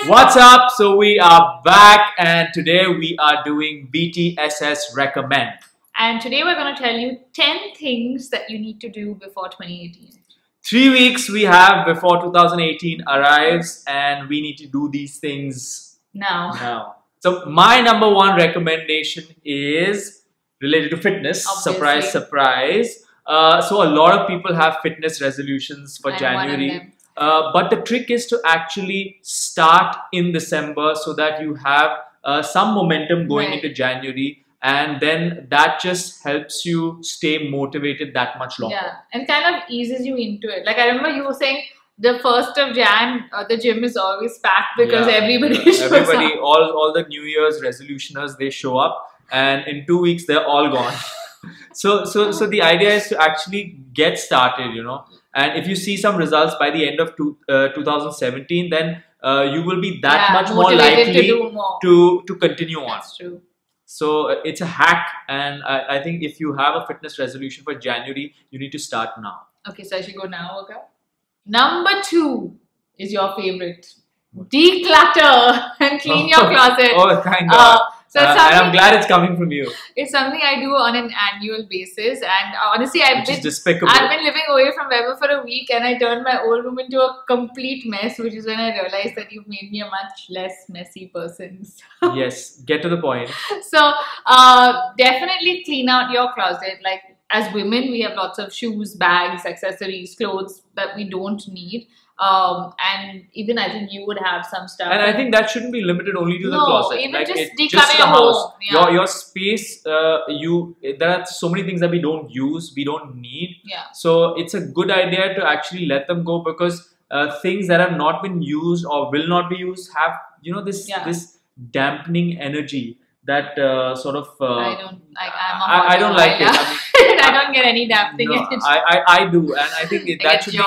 What's up? So we are back and today we are doing VTSS Recommend. And today we're going to tell you 10 things that you need to do before 2018. 3 weeks we have before 2018 arrives and we need to do these things now. So my number one recommendation is related to fitness. Obviously. Surprise, surprise. So a lot of people have fitness resolutions for January. But the trick is to actually start in December so that you have some momentum going into January, and then that just helps you stay motivated that much longer. Yeah, and kind of eases you into it. Like I remember you were saying the 1st of Jan, the gym is always packed because everybody shows up. All the New Year's resolutioners, they show up, and in 2 weeks they're all gone. So the idea is to actually get started, you know. And if you see some results by the end of 2017, then you will be that much more likely to continue on. That's true. So it's a hack, and I think if you have a fitness resolution for January, you need to start now. Okay, so I should go now, okay? Number 2 is your favorite. Declutter and clean your closet. Oh, thank God. So and I'm glad it's coming from you. It's something I do on an annual basis, and honestly, I've been living away from Weber for a week, and I turned my old room into a complete mess, which is when I realized that you've made me a much less messy person. Yes, get to the point. So definitely clean out your closet. Like as women, we have lots of shoes, bags, accessories, clothes that we don't need. And even I think you would have some stuff. And I think that shouldn't be limited only to the closet. Even like just declutter your house. Yeah. Your space, there are so many things that we don't use, we don't need. Yeah. So it's a good idea to actually let them go, because things that have not been used or will not be used have, you know, this dampening energy that sort of I don't like it. I mean, I don't get any dampening energy. I do, and I think that should be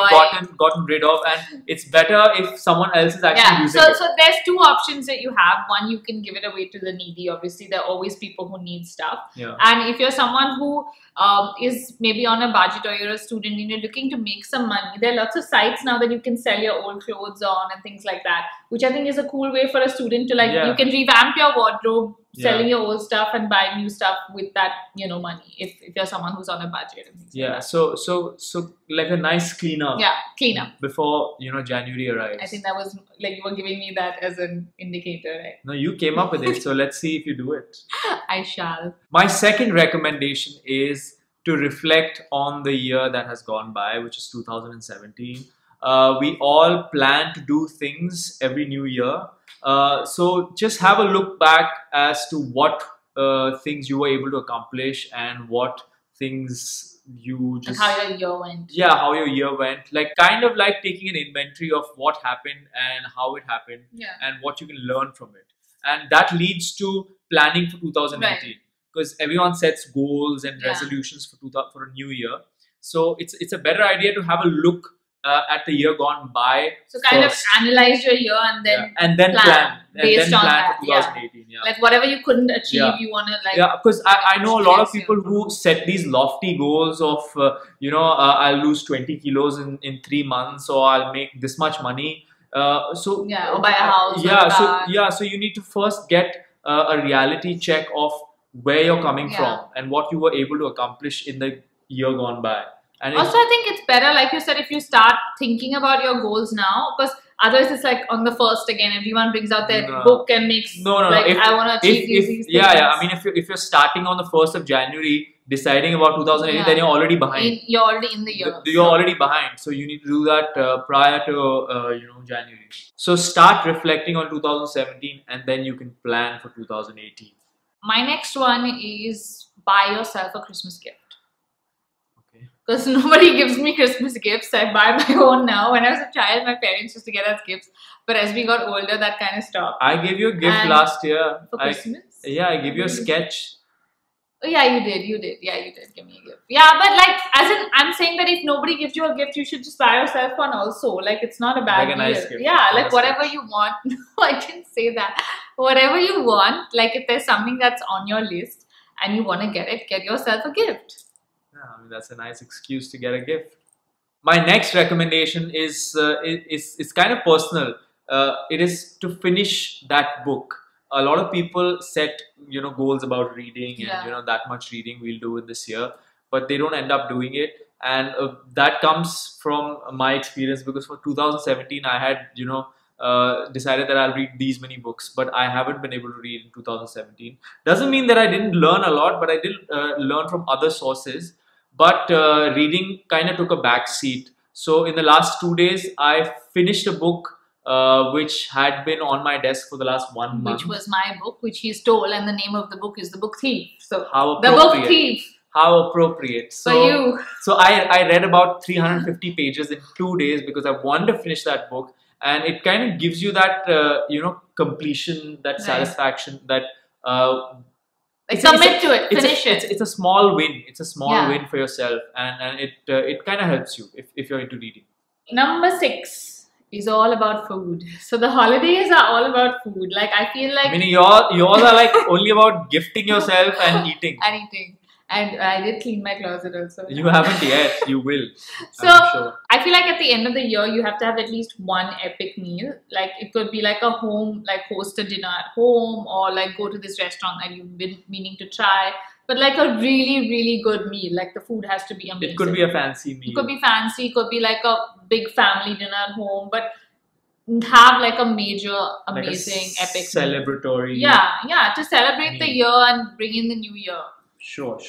gotten rid of, and it's better if someone else is actually using it. So there's 2 options that you have. One, you can give it away to the needy. Obviously, there are always people who need stuff. Yeah. And if you're someone who is maybe on a budget, or you're a student and you're looking to make some money, there are lots of sites now that you can sell your old clothes on and things like that, which I think is a cool way for a student to you can revamp your wardrobe, selling your old stuff and buying new stuff with that, you know, money, if you're someone who's on a budget and things like that. So like a nice cleanup. Yeah, cleanup before, you know, January arrives. I think that was like you were giving me that as an indicator, right? No, you came up with it, so let's see if you do it. I shall. My second recommendation is to reflect on the year that has gone by, which is 2017. We all plan to do things every new year. So just have a look back as to what things you were able to accomplish and what things you just... how your year went. Yeah, how your year went. Like kind of like taking an inventory of what happened and how it happened and what you can learn from it. And that leads to planning for 2018. Because everyone sets goals and resolutions for a new year. So it's a better idea to have a look at the year gone by. So kind of analyze your year and then plan based on that for 2018. Yeah. Like whatever you couldn't achieve, you want to like. Yeah, because I know a lot of people who set these lofty goals of I'll lose 20 kilos in 3 months, or I'll make this much money. Or buy a house. So you need to first get a reality check of where you're coming from and what you were able to accomplish in the year gone by. And also, I think it's better, like you said, if you start thinking about your goals now, because otherwise it's like on the 1st again, everyone brings out their book and makes I want to achieve these things. I mean, if you're starting on the 1st of January, deciding about 2018, then you're already behind. You're already in the year. You're already behind, so you need to do that prior to January. So start reflecting on 2017, and then you can plan for 2018. My next one is buy yourself a Christmas gift. Because nobody gives me Christmas gifts. I buy my own now. When I was a child, my parents used to get us gifts. But as we got older, that kind of stopped. I gave you a gift last year. For Christmas? Yeah, I gave you a sketch. Oh, yeah, you did. Yeah, you did give me a gift. Yeah, but like, as in, I'm saying that if nobody gives you a gift, you should just buy yourself one also. Like, it's not a bad deal. Like a nice gift. Yeah, like whatever you want. No, I didn't say that. Whatever you want, like if there's something that's on your list and you want to get it, get yourself a gift. Yeah, I mean, that's a nice excuse to get a gift. My next recommendation is kind of personal. it is to finish that book. A lot of people set goals about reading and that much reading we'll do in this year, but they don't end up doing it. And that comes from my experience, because for 2017 I had decided that I'll read these many books, but I haven't been able to read in 2017. Doesn't mean that I didn't learn a lot, but I did learn from other sources. But reading kind of took a back seat. So in the last 2 days, I finished a book which had been on my desk for the last 1 month. Which was my book, which he stole, and the name of the book is The Book Thief. So how The Book Thief. How appropriate. So, for you. So I read about 350 pages in 2 days because I wanted to finish that book, and it kind of gives you that completion, that satisfaction, that commit to it, finish it. It's a small win. It's a small win for yourself, and it kind of helps you if you're into reading. Number 6 is all about food. So the holidays are all about food. Like, I feel like, I mean, yours are like only about gifting yourself and eating. And eating. And I did clean my closet also. You haven't yet. You will. So sure. I feel like at the end of the year, you have to have at least one epic meal. Like, it could be like a home, like host a dinner at home, or like go to this restaurant that you've been meaning to try. But like a really, really good meal. Like, the food has to be amazing. It could be a fancy meal. It could be fancy. It could be like a big family dinner at home. But have like a major, amazing, like epic celebratory. Meal. Yeah. To celebrate the year and bring in the new year. Sure.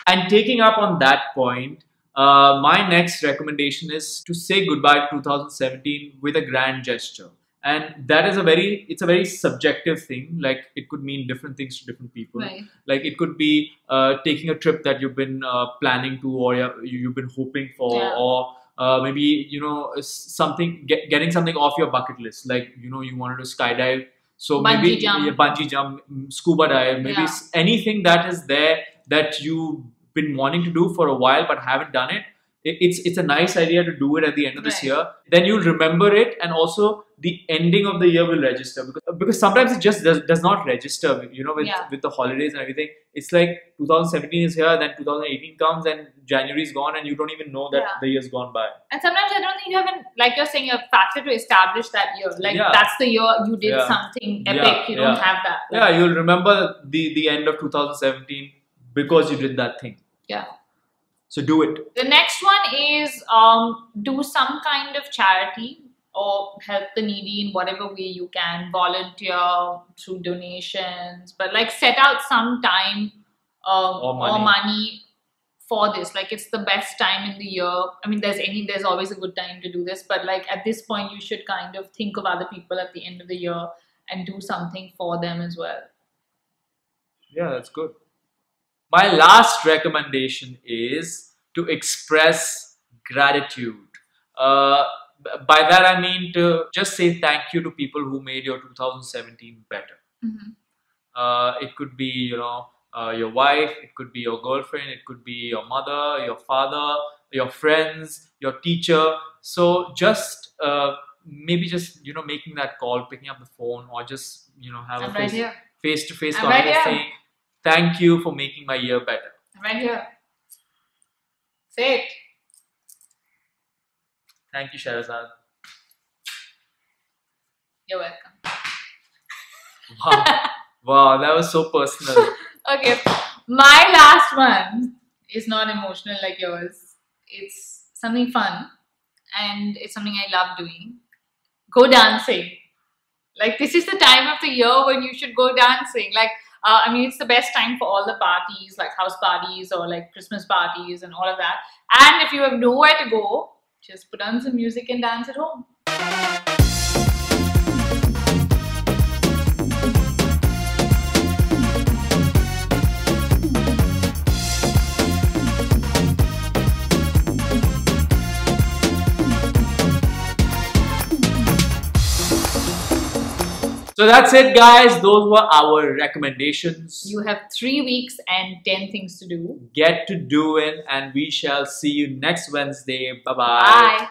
And taking up on that point, my next recommendation is to say goodbye to 2017 with a grand gesture. And that is a very subjective thing. Like, it could mean different things to different people. Right. Like, it could be taking a trip that you've been planning to, or you've been hoping for, or maybe getting something off your bucket list. Like, you wanted to skydive. So maybe bungee jump, scuba dive, maybe anything that is there that you've been wanting to do for a while but haven't done it. It's a nice idea to do it at the end of this year. Then you'll remember it, and also the ending of the year will register, because sometimes it just does not register. With the holidays and everything, it's like 2017 is here, then 2018 comes, and January is gone, and you don't even know that the year's gone by. And sometimes I don't think you haven't, like you're saying, a factor to establish that year. Like, that's the year you did something epic. You don't have that. Like, you'll remember the end of 2017 because you did that thing. Yeah. So do it. The next one is do some kind of charity or help the needy in whatever way you can. Volunteer through donations, but like set out some time or money for this. Like, it's the best time in the year. I mean, there's always a good time to do this, but like at this point, you should kind of think of other people at the end of the year and do something for them as well. Yeah, that's good. My last recommendation is to express gratitude. By that I mean to just say thank you to people who made your 2017 better. It could be, your wife, it could be your girlfriend, it could be your mother, your father, your friends, your teacher. So just maybe just making that call, picking up the phone, or just have a face-to-face conversation saying thank you for making my year better. I'm right here. Say it. Thank you, Shahrazad. You're welcome. Wow, that was so personal. Okay, my last one is not emotional like yours. It's something fun, and it's something I love doing. Go dancing. Like, this is the time of the year when you should go dancing. Like, I mean, it's the best time for all the parties, like house parties or like Christmas parties and all of that. And if you have nowhere to go, just put on some music and dance at home. So that's it, guys. Those were our recommendations. You have 3 weeks and 10 things to do. Get to doing, and we shall see you next Wednesday. Bye-bye. Bye.